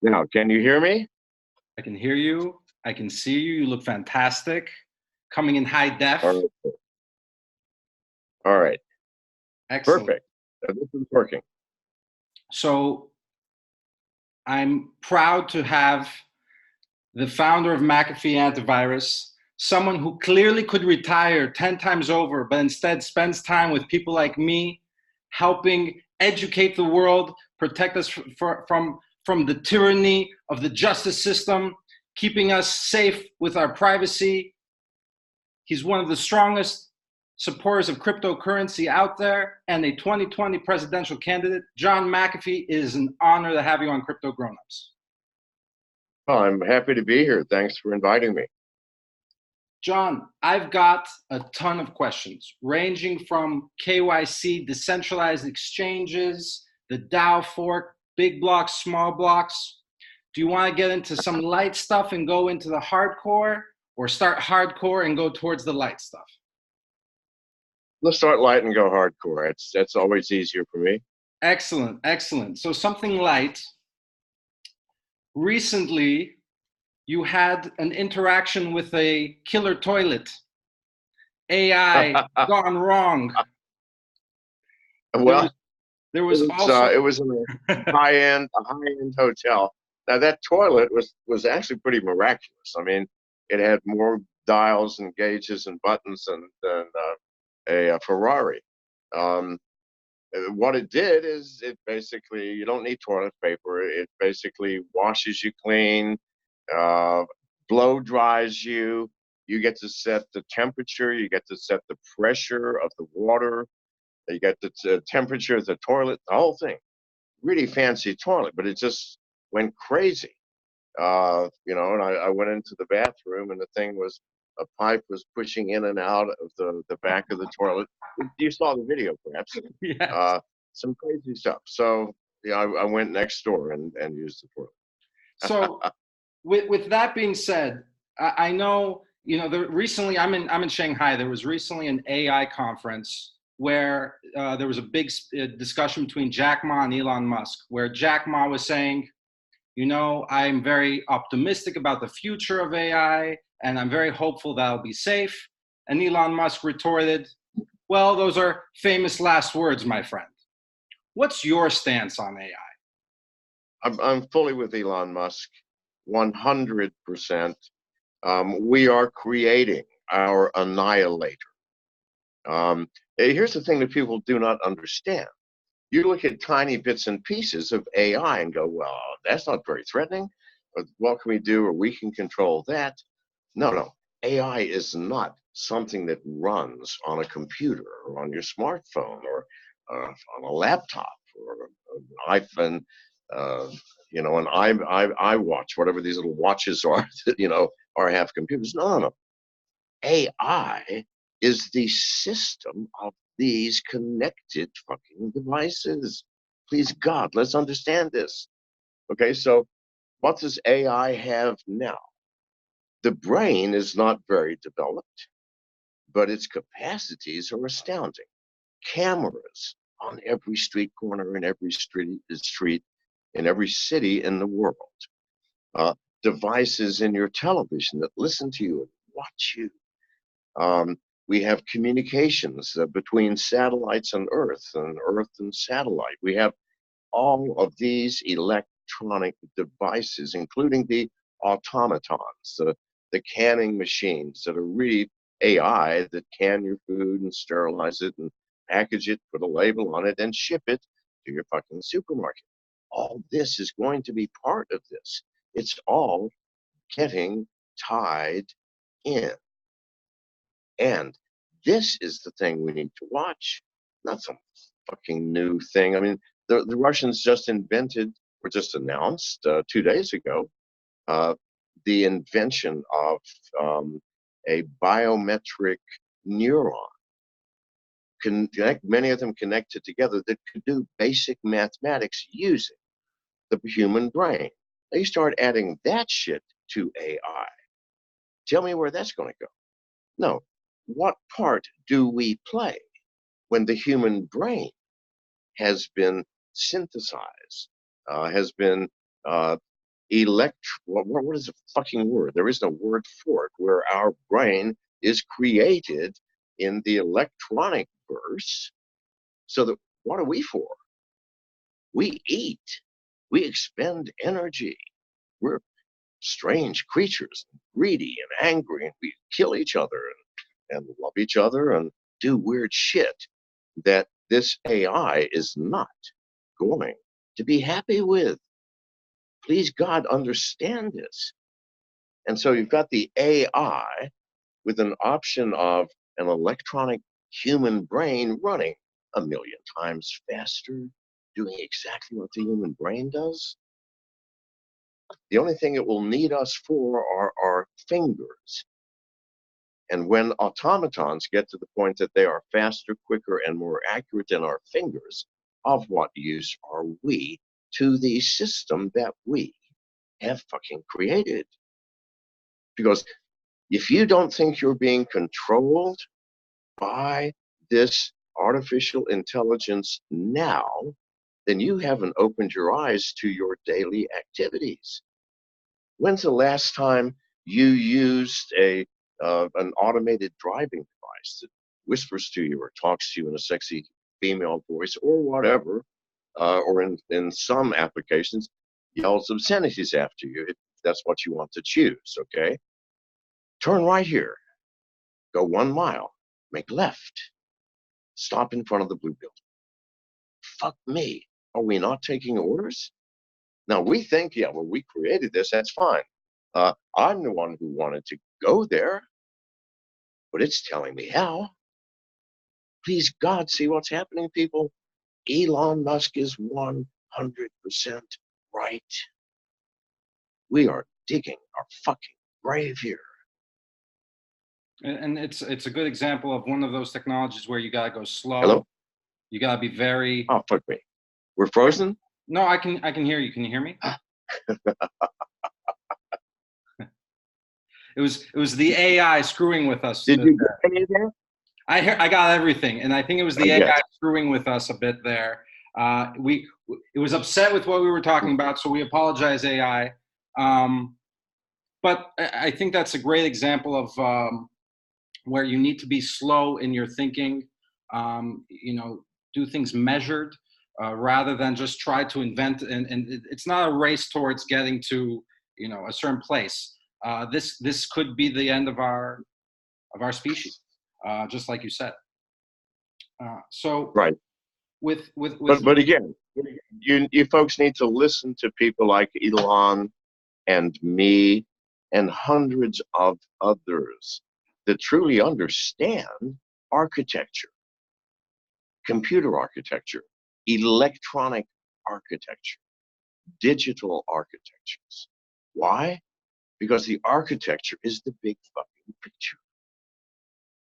Now, can you hear me? I can hear you. I can see you. You look fantastic. Coming in high def. All right. All right. Excellent. Perfect. This is working. So I'm proud to have the founder of McAfee Antivirus, someone who clearly could retire 10 times over, but instead spends time with people like me, helping educate the world, protect us from the tyranny of the justice system, keeping us safe with our privacy. He's one of the strongest supporters of cryptocurrency out there and a 2020 presidential candidate. John McAfee, it is an honor to have you on Crypto Grownups. Well, I'm happy to be here. Thanks for inviting me. John, I've got a ton of questions ranging from KYC, decentralized exchanges, the DAO fork, big blocks, small blocks. Do you want to get into some light stuff and go into the hardcore, or start hardcore and go towards the light stuff? Let's start light and go hardcore. That's always easier for me. Excellent, excellent. So something light. Recently, you had an interaction with a killer toilet. AI gone wrong. Well, there was also it was in a high-end hotel. Now that toilet was actually pretty miraculous. I mean, it had more dials and gauges and buttons than a Ferrari. What it did is it basically, you don't need toilet paper. It basically washes you clean, blow dries you. You get to set the temperature. You get to set the pressure of the water. You get the temperature of the toilet, the whole thing. Really fancy toilet, but it just went crazy. You know, and I went into the bathroom and the thing was, a pipe was pushing in and out of the back of the toilet. You saw the video, perhaps. Yes. Some crazy stuff. So yeah, I went next door and used the toilet. So with that being said, I know, you know, recently I'm in Shanghai. There was recently an AI conference where there was a big discussion between Jack Ma and Elon Musk, where Jack Ma was saying, you know, I'm very optimistic about the future of AI, and I'm very hopeful that it'll be safe. And Elon Musk retorted, well, those are famous last words, my friend. What's your stance on AI? I'm fully with Elon Musk, 100%. We are creating our annihilator. Here's the thing that people do not understand. You look at tiny bits and pieces of AI and go, well, that's not very threatening. What can we do? Or we can control that. No. AI is not something that runs on a computer or on your smartphone or on a laptop or an iPhone, you know, an iWatch, whatever these little watches are that, you know, are half computers. No. AI is the system of these connected fucking devices. Please God, let's understand this. Okay, so what does AI have now? The brain is not very developed, but its capacities are astounding. Cameras on every street corner, in every street, in every city in the world. Devices in your television that listen to you and watch you. We have communications between satellites and Earth and satellite. We have all of these electronic devices, including the automatons, the canning machines that are really AI that can your food and sterilize it and package it, put a label on it, and ship it to your fucking supermarket. All this is going to be part of this. It's all getting tied in. And this is the thing we need to watch, not some fucking new thing. I mean, the Russians just invented, or just announced 2 days ago, the invention of a biometric neuron. Many of them connected together that could do basic mathematics using the human brain. They start adding that shit to AI. Tell me where that's going to go. No. What part do we play when the human brain has been synthesized, has been what is the fucking word? There is no word for it, where our brain is created in the electronic verse. So that, what are we for? We eat, we expend energy. We're strange creatures, greedy and angry, and we kill each other and love each other and do weird shit that this AI is not going to be happy with. Please, God, understand this. And so you've got the AI with an option of an electronic human brain running a million times faster, doing exactly what the human brain does. The only thing it will need us for are our fingers. And when automatons get to the point that they are faster, quicker, and more accurate than our fingers, of what use are we to the system that we have fucking created? Because if you don't think you're being controlled by this artificial intelligence now, then you haven't opened your eyes to your daily activities. When's the last time you used an automated driving device that whispers to you or talks to you in a sexy female voice or whatever, or in some applications, yells obscenities after you if that's what you want to choose, okay? Turn right here, go 1 mile, make left, stop in front of the blue building. Fuck me, are we not taking orders? Now we think, yeah, well, we created this, that's fine. I'm the one who wanted to go there, but it's telling me how. Please, God, see what's happening, people. Elon Musk is 100% right. We are digging our fucking grave here. And it's a good example of one of those technologies where you gotta go slow. Hello? You gotta be very. Oh, fuck me. We're frozen? No, I can hear you. Can you hear me? It was the AI screwing with us. Did you get any of that? I got everything, and I think it was the AI screwing with us a bit there. It was upset with what we were talking about, so we apologize, AI. But I think that's a great example of where you need to be slow in your thinking. Do things measured rather than just try to invent. And it's not a race towards getting to a certain place. This could be the end of our species, just like you said. So right. But again, you folks need to listen to people like Elon and me and hundreds of others that truly understand architecture, computer architecture, electronic architecture, digital architectures. Why? Because the architecture is the big fucking picture.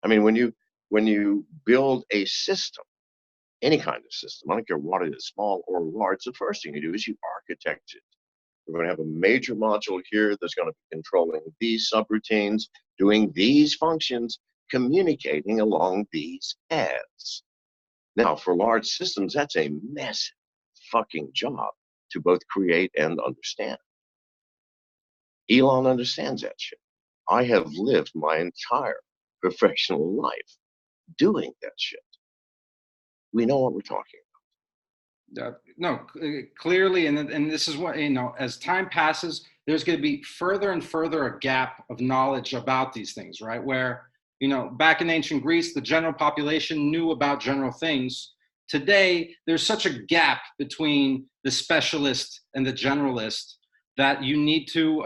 I mean, when you build a system, any kind of system, I don't care what it is, small or large, the first thing you do is you architect it. We're going to have a major module here that's going to be controlling these subroutines, doing these functions, communicating along these paths. Now, for large systems, that's a massive fucking job to both create and understand. Elon understands that shit. I have lived my entire professional life doing that shit. We know what we're talking about. No, clearly, and this is what, as time passes, there's going to be further and further a gap of knowledge about these things, right? Where, back in ancient Greece, the general population knew about general things. Today, there's such a gap between the specialist and the generalist that you need to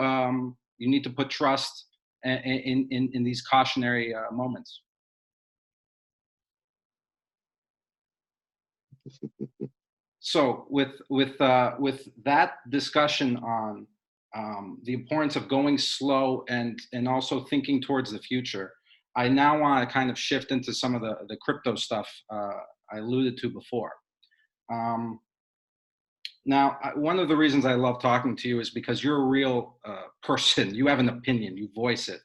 put trust in these cautionary moments. So with that discussion on the importance of going slow and also thinking towards the future, I now want to kind of shift into some of the crypto stuff I alluded to before. Now, one of the reasons I love talking to you is because you're a real person. You have an opinion. You voice it.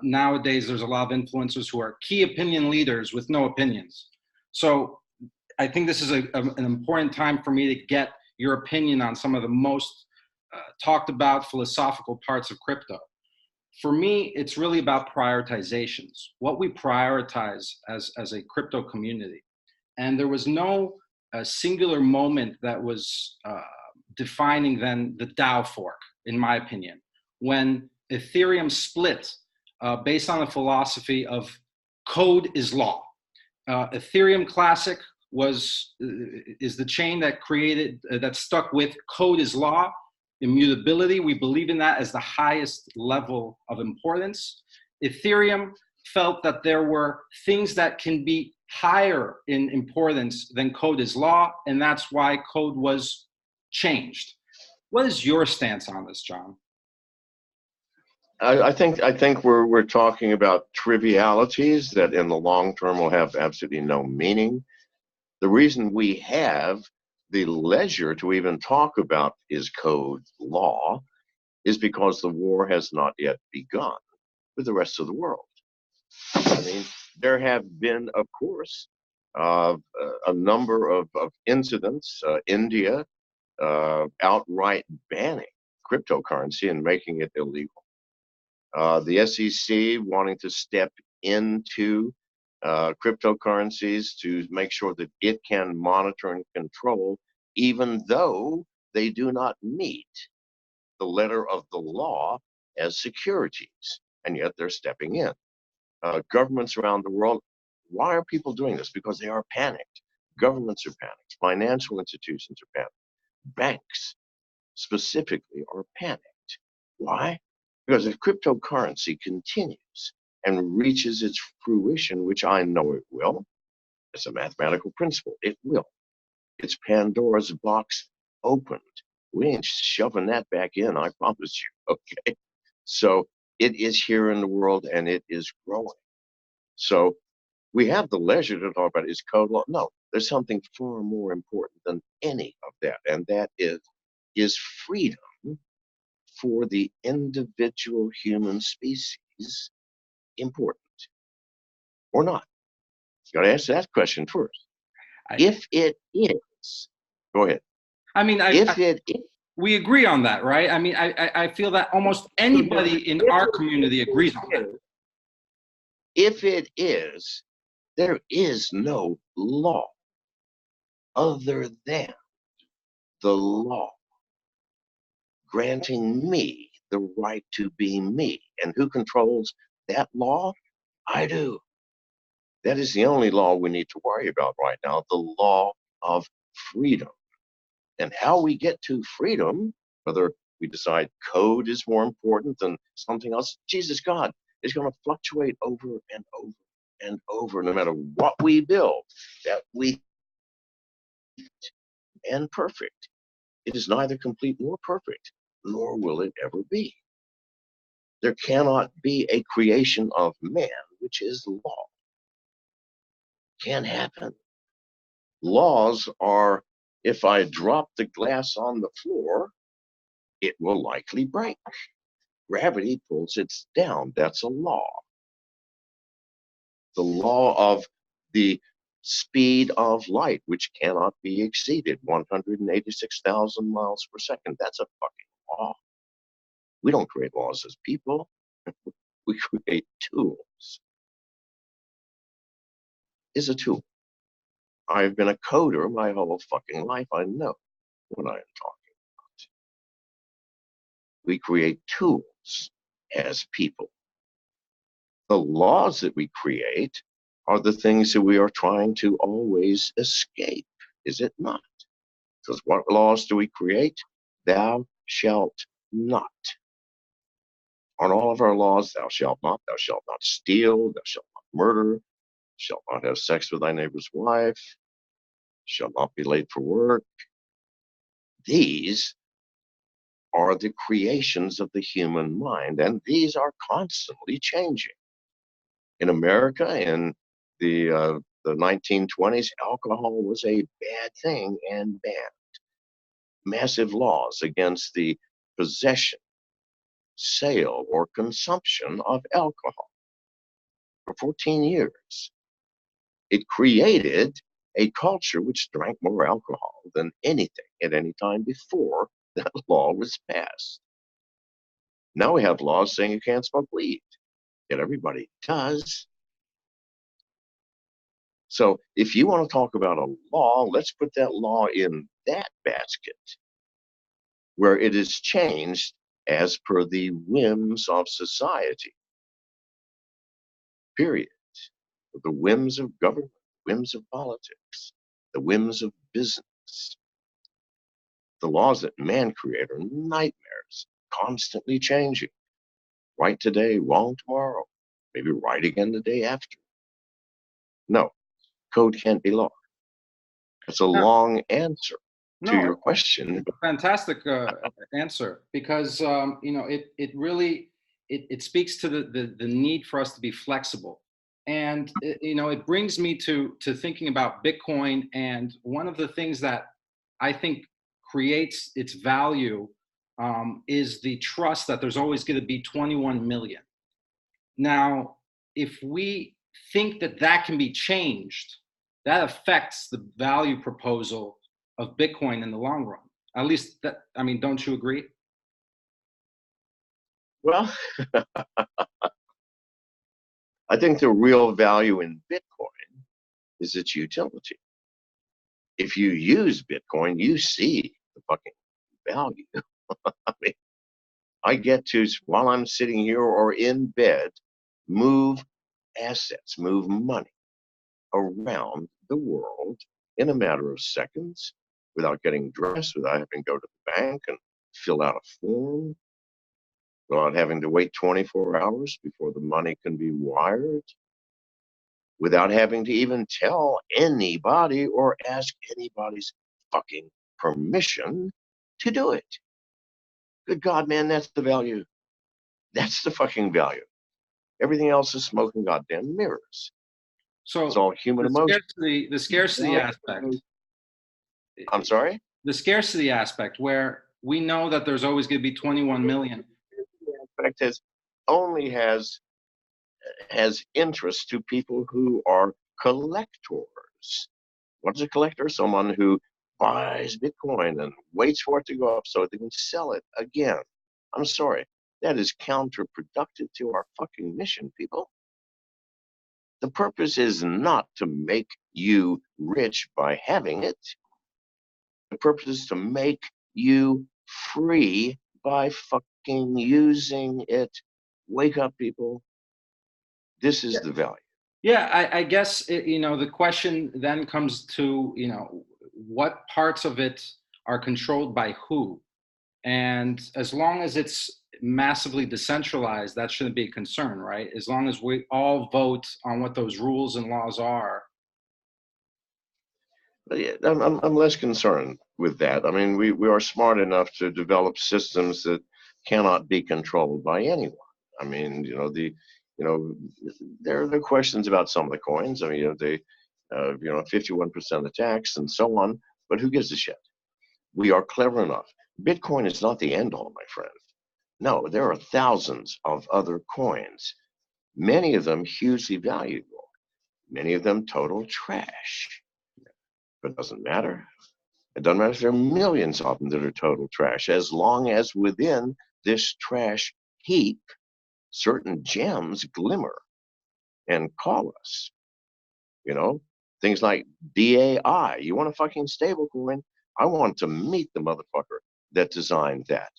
Nowadays, there's a lot of influencers who are key opinion leaders with no opinions. So I think this is an important time for me to get your opinion on some of the most talked about philosophical parts of crypto. For me, it's really about prioritizations, what we prioritize as a crypto community. And there was no singular moment that was defining then the DAO fork, in my opinion, when Ethereum split based on the philosophy of code is law. Ethereum Classic is the chain that created, that stuck with code is law, immutability. We believe in that as the highest level of importance. Ethereum felt that there were things that can be higher in importance than code is law, and that's why code was changed. What is your stance on this, John? I think we're talking about trivialities that in the long term will have absolutely no meaning. The reason we have the leisure to even talk about is code law is because the war has not yet begun with the rest of the world. I mean, there have been, of course, a number of incidents. India outright banning cryptocurrency and making it illegal. The SEC wanting to step into cryptocurrencies to make sure that it can monitor and control, even though they do not meet the letter of the law as securities, and yet they're stepping in. Governments around the world, why are people doing this? Because they are panicked. Governments are panicked. Financial institutions are panicked. Banks specifically are panicked. Why? Because if cryptocurrency continues and reaches its fruition, which I know it will, it's a mathematical principle, it will. It's Pandora's box opened. We ain't shoving that back in, I promise you, okay? So it is here in the world and it is growing. So we have the leisure to talk about is code law. No, there's something far more important than any of that, and that is freedom for the individual human species important or not? You got to answer that question first. If it is, go ahead. I mean, we agree on that, right? I mean, I feel that almost anybody in our community agrees on that. If it is, there is no law other than the law granting me the right to be me. And who controls that law? I do. That is the only law we need to worry about right now, the law of freedom. And how we get to freedom, whether we decide code is more important than something else, Jesus God, is going to fluctuate over and over and over, no matter what we build, that we and perfect. It is neither complete nor perfect, nor will it ever be. There cannot be a creation of man, which is law. Can't happen. Laws are, if I drop the glass on the floor, it will likely break. Gravity pulls it down. That's a law. The law of the speed of light, which cannot be exceeded, 186,000 miles per second. That's a fucking law. We don't create laws as people. We create tools. Is a tool. I've been a coder my whole fucking life. I know what I am talking about. We create tools as people. The laws that we create are the things that we are trying to always escape, is it not? Because what laws do we create? Thou shalt not. On all of our laws, thou shalt not steal, thou shalt not murder, shalt not have sex with thy neighbor's wife, shall not be late for work. These are the creations of the human mind, and these are constantly changing. In America, in the 1920s, alcohol was a bad thing and banned. Massive laws against the possession, sale, or consumption of alcohol for 14 years. It created a culture which drank more alcohol than anything at any time before that law was passed. Now we have laws saying you can't smoke weed, yet everybody does. So if you want to talk about a law, let's put that law in that basket where it is changed as per the whims of society, period. The whims of government, whims of politics, the whims of business. The laws that man created are nightmares, constantly changing. Right today, wrong tomorrow, maybe right again the day after. No, code can't be law. It's a long answer to No, your question. it's a fantastic answer, because it really it speaks to the need for us to be flexible, and it brings me to thinking about Bitcoin. And one of the things that I think creates its value is the trust that there's always going to be 21 million. Now, if we think that that can be changed, that affects the value proposal of Bitcoin in the long run. At least that, I mean, don't you agree? Well, I think the real value in Bitcoin is its utility. If you use Bitcoin, you see the fucking value. I mean, I get to, while I'm sitting here or in bed, move assets, move money around the world in a matter of seconds without getting dressed, without having to go to the bank and fill out a form, without having to wait 24 hours before the money can be wired, without having to even tell anybody or ask anybody's fucking permission to do it. Good God, man, that's the value. That's the fucking value. Everything else is smoke and goddamn mirrors. It's So all human emotion. the scarcity aspect. I'm sorry? The scarcity aspect, where we know that there's always going to be 21 million. The aspect is only has interest to people who are collectors. What is a collector? Someone who buys Bitcoin and waits for it to go up so they can sell it again. I'm sorry. That is counterproductive to our fucking mission, people. The purpose is not to make you rich by having it. The purpose is to make you free by fucking using it. Wake up, people. This is the value. Yeah, I guess the question then comes to what parts of it are controlled by who, and as long as it's massively decentralized, that shouldn't be a concern, right? As long as we all vote on what those rules and laws are. But yeah, I'm less concerned with that. I mean, we are smart enough to develop systems that cannot be controlled by anyone. I mean, there are questions about some of the coins. I mean, 51% of tax and so on. But who gives a shit? We are clever enough. Bitcoin is not the end all, my friend. No, there are thousands of other coins, many of them hugely valuable, many of them total trash. But it doesn't matter. It doesn't matter if there are millions of them that are total trash, as long as within this trash heap, certain gems glimmer and call us. Things like DAI. You want a fucking stable coin? I want to meet the motherfucker that designed that,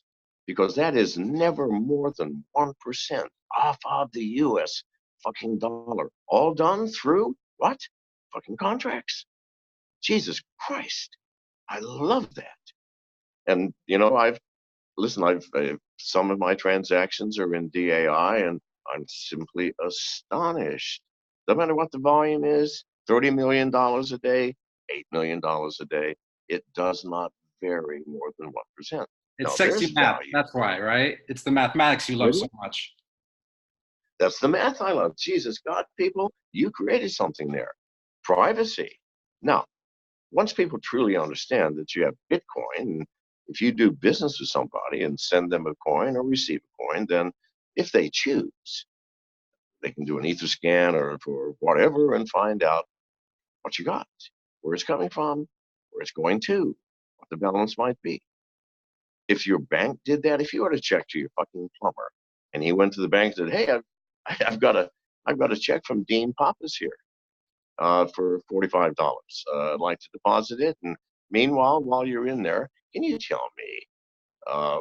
because that is never more than 1% off of the US fucking dollar. All done through what? Fucking contracts. Jesus Christ. I love that. And I've some of my transactions are in DAI, and I'm simply astonished. No matter what the volume is, $30 million a day, $8 million a day, it does not vary more than 1%. It's Now, sexy there's math. value. That's why, right? It's the mathematics you love so much. That's the math I love. Jesus God, people, you created something there. Privacy. Now, once people truly understand that you have Bitcoin, if you do business with somebody and send them a coin or receive a coin, then if they choose, they can do an Etherscan or whatever and find out what you got, where it's coming from, where it's going to, what the balance might be. If your bank did that, if you wrote a check to your fucking plumber, and he went to the bank and said, "Hey, I've got a check from Dean Pappas here for $45. I'd like to deposit it. And meanwhile, while you're in there, can you tell me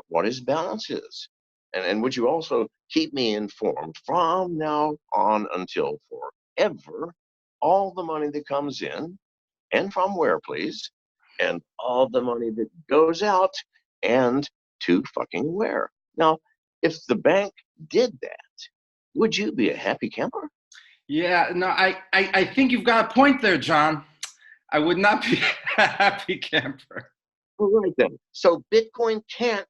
what his balance is? And would you also keep me informed from now on until forever, all the money that comes in and from where, please, and all the money that goes out and to fucking where?" Now, if the bank did that, would you be a happy camper? Yeah, no, I think you've got a point there, John. I would not be a happy camper. All right then. So Bitcoin can't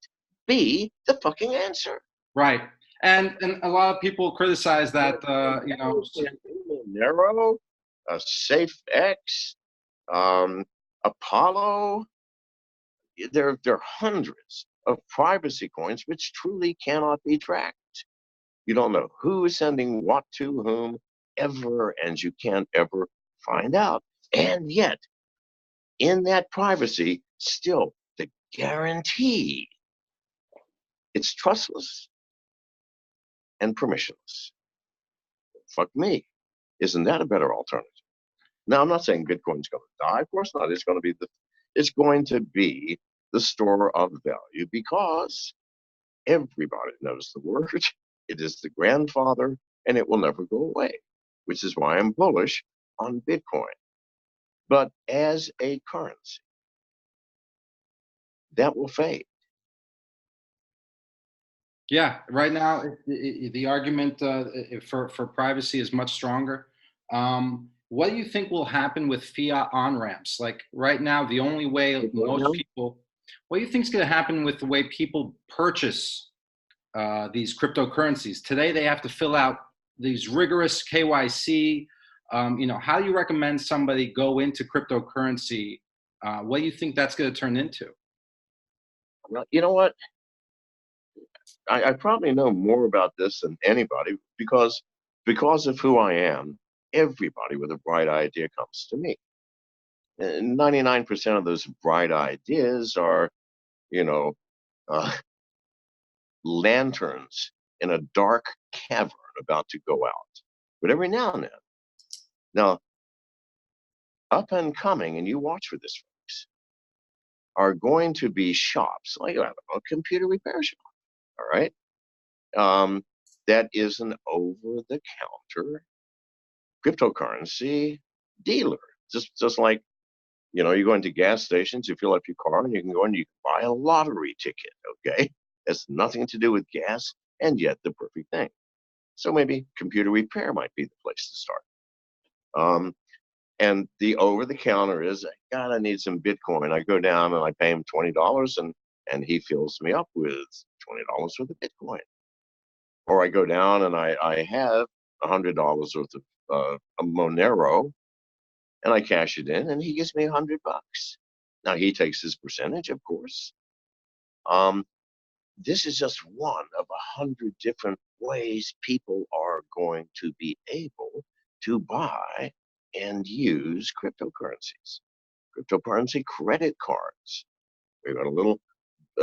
be the fucking answer. Right. And a lot of people criticize that, Monero, SafeX, Apollo. There are hundreds of privacy coins which truly cannot be tracked. You don't know who is sending what to whom ever, and you can't ever find out. And yet, in that privacy, still the guarantee, it's trustless and permissionless. Fuck me. Isn't that a better alternative? Now, I'm not saying Bitcoin's going to die. Of course not. It's going to be the store of value because everybody knows the word. It is the grandfather, and it will never go away, which is why I'm bullish on Bitcoin. But as a currency, that will fade. Yeah, right now the argument for privacy is much stronger. What do you think will happen with fiat on-ramps? Like right now, the only way most people, what do you think is going to happen with the way people purchase these cryptocurrencies? Today, they have to fill out these rigorous KYC. How do you recommend somebody go into cryptocurrency? What do you think that's going to turn into? Well, you know what? I probably know more about this than anybody because of who I am. Everybody with a bright idea comes to me. 99% of those bright ideas are, uh, lanterns in a dark cavern about to go out. But every now and then, now, up and coming, and you watch for this, folks, are going to be shops, like a computer repair shop, all right? That is an over-the-counter cryptocurrency dealer. Just like, you go into gas stations, you fill up your car, and you can go and you can buy a lottery ticket, okay? It's nothing to do with gas, and yet the perfect thing. So maybe computer repair might be the place to start. And the over-the-counter is, God, I need some Bitcoin. I go down and I pay him $20, and he fills me up with $20 worth of Bitcoin. Or I go down and I have $100 worth of a Monero, and I cash it in, and he gives me $100. Now he takes his percentage, of course. This is just one of 100 different ways people are going to be able to buy and use cryptocurrencies. Cryptocurrency credit cards. We've got a little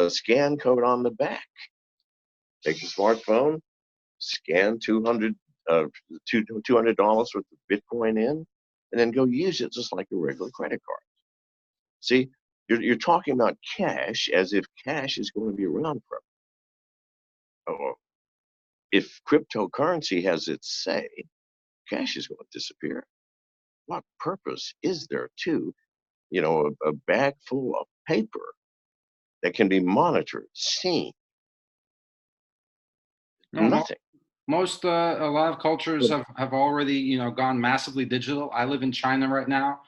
scan code on the back. Take your smartphone, scan $200 worth of Bitcoin in, and then go use it just like a regular credit card. See, you're talking about cash as if cash is going to be around forever. Oh, if cryptocurrency has its say, cash is going to disappear. What purpose is there to, a bag full of paper that can be monitored, seen? Nothing. A lot of cultures have already, gone massively digital. I live in China right now.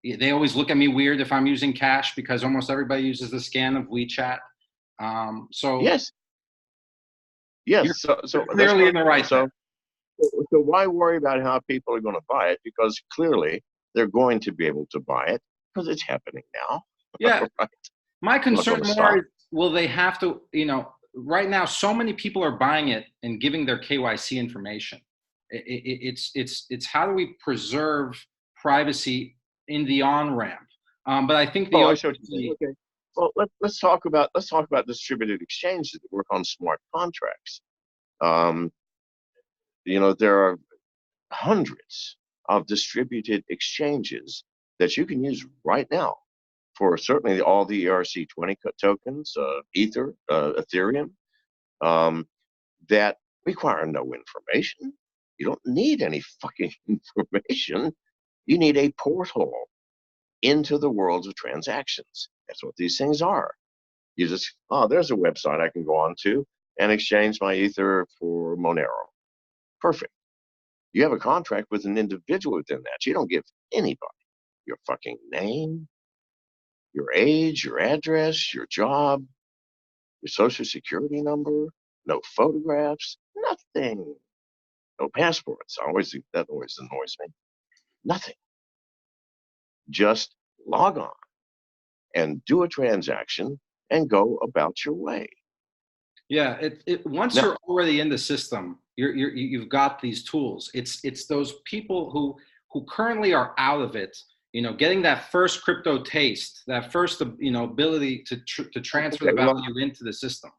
They always look at me weird if I'm using cash because almost everybody uses the scan of WeChat. So yes. So clearly in the right. So why worry about how people are going to buy it? Because clearly they're going to be able to buy it because it's happening now. Yeah. Right? My concern more is, will they have to, right now, so many people are buying it and giving their KYC information. It's how do we preserve privacy in the on-ramp? But I think okay. Well, let's talk about distributed exchanges that work on smart contracts. Um, there are hundreds of distributed exchanges that you can use right now for certainly all the ERC20 tokens, Ether, Ethereum, um, that require no information. You don't need any fucking information. You need a portal into the worlds of transactions. That's what these things are. You just, oh, there's a website I can go on to and exchange my Ether for Monero. Perfect. You have a contract with an individual within that. You don't give anybody your fucking name, your age, your address, your job, your social security number, no photographs, nothing. No passports. That always annoys me. Nothing. Just log on and do a transaction and go about your way. Yeah, once Now, you're already in the system, you've got these tools. It's those people who currently are out of it, getting that first crypto taste, that first ability to transfer the value into the system.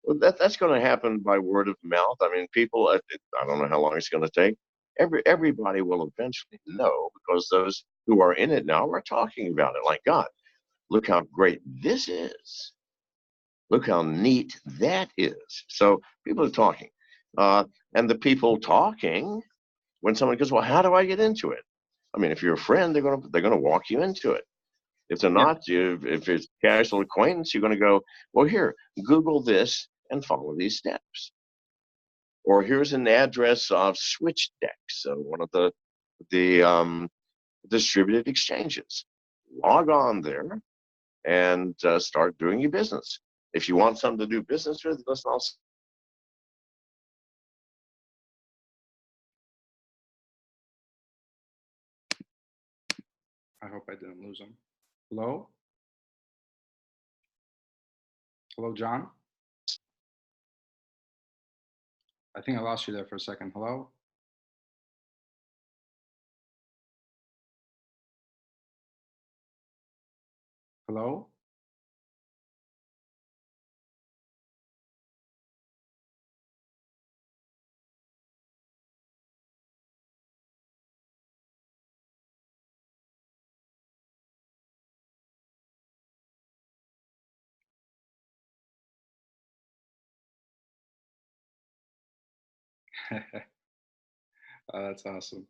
Well, that's going to happen by word of mouth. I mean, people. I don't know how long it's going to take. Everybody will eventually know because those who are in it now are talking about it. Like, God, look how great this is. Look how neat that is. So people are talking, and the people talking. When someone goes, well, how do I get into it? I mean, if you're a friend, they're gonna walk you into it. If they're not, if it's casual acquaintance, you're going to go, well, here, Google this and follow these steps. Or here's an address of SwitchDex, one of the distributed exchanges. Log on there and start doing your business. If you want something to do business with, listen, I hope I didn't lose him. Hello? Hello, John? I think I lost you there for a second. Hello? Hello? Oh, that's awesome.